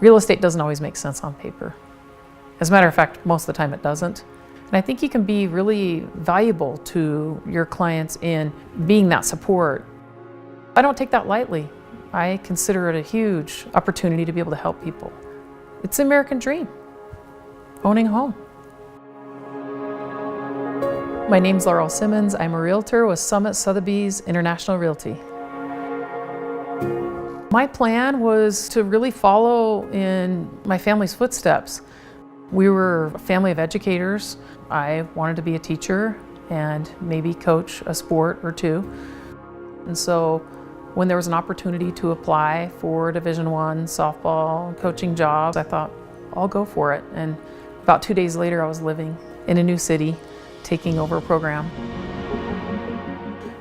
Real estate doesn't always make sense on paper. As a matter of fact, most of the time it doesn't. And I think you can be really valuable to your clients in being that support. I don't take that lightly. I consider it a huge opportunity to be able to help people. It's the American dream, owning a home. My name's Laurel Simmons. I'm a realtor with Summit Sotheby's International Realty. My plan was to really follow in my family's footsteps. We were a family of educators. I wanted to be a teacher and maybe coach a sport or two. And so when there was an opportunity to apply for Division I softball coaching jobs, I thought, I'll go for it. And about 2 days later, I was living in a new city, taking over a program.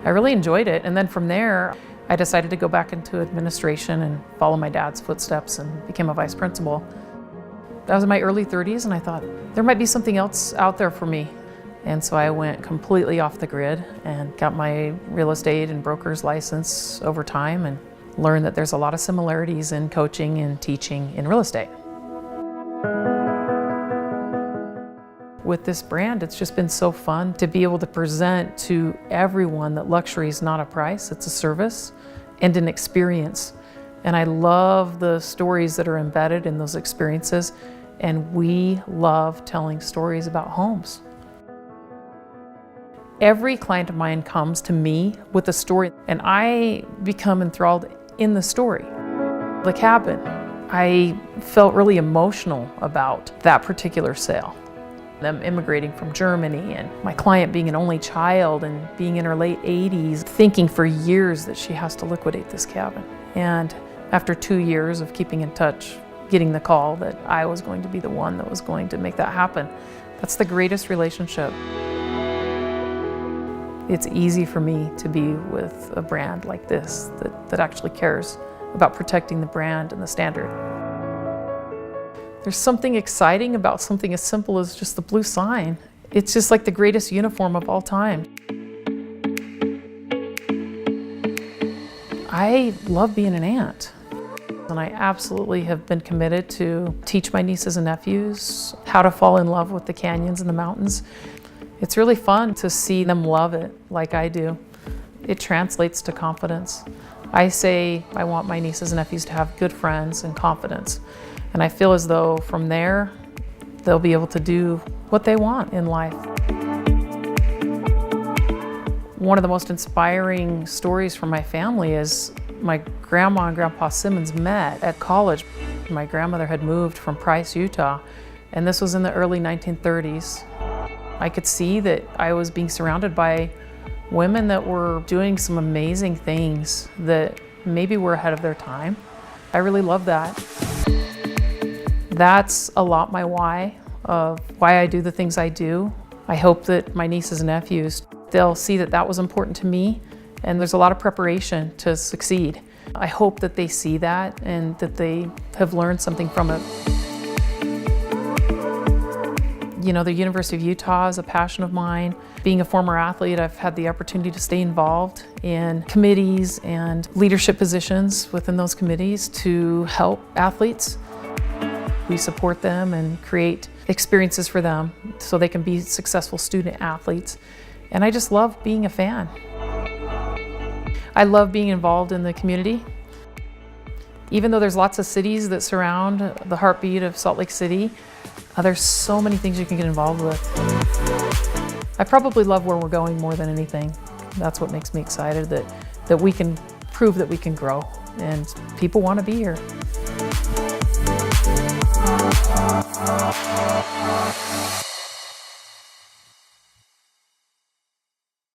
I really enjoyed it. And then from there, I decided to go back into administration and follow my dad's footsteps and became a vice principal. I was in my early 30s and I thought there might be something else out there for me. And so I went completely off the grid and got my real estate and broker's license over time and learned that there's a lot of similarities in coaching and teaching in real estate. With this brand, it's just been so fun to be able to present to everyone that luxury is not a price, it's a service and an experience. And I love the stories that are embedded in those experiences, and we love telling stories about homes. Every client of mine comes to me with a story, and I become enthralled in the story. The cabin, I felt really emotional about that particular sale. Them immigrating from Germany and my client being an only child and being in her late 80s, thinking for years that she has to liquidate this cabin. And after 2 years of keeping in touch, getting the call that I was going to be the one that was going to make that happen. That's the greatest relationship. It's easy for me to be with a brand like this that actually cares about protecting the brand and the standard. There's something exciting about something as simple as just the blue sign. It's just like the greatest uniform of all time. I love being an aunt, and I absolutely have been committed to teach my nieces and nephews how to fall in love with the canyons and the mountains. It's really fun to see them love it like I do. It translates to confidence. I say I want my nieces and nephews to have good friends and confidence. And I feel as though from there, they'll be able to do what they want in life. One of the most inspiring stories from my family is my grandma and grandpa Simmons met at college. My grandmother had moved from Price, Utah, and this was in the early 1930s. I could see that I was being surrounded by women that were doing some amazing things that maybe were ahead of their time. I really love that. That's a lot my why of why I do the things I do. I hope that my nieces and nephews, they'll see that that was important to me, and there's a lot of preparation to succeed. I hope that they see that and that they have learned something from it. You know, the University of Utah is a passion of mine. Being a former athlete, I've had the opportunity to stay involved in committees and leadership positions within those committees to help athletes. We support them and create experiences for them so they can be successful student athletes. And I just love being a fan. I love being involved in the community. Even though there's lots of cities that surround the heartbeat of Salt Lake City, there's so many things you can get involved with. I probably love where we're going more than anything. That's what makes me excited, that we can prove that we can grow and people want to be here.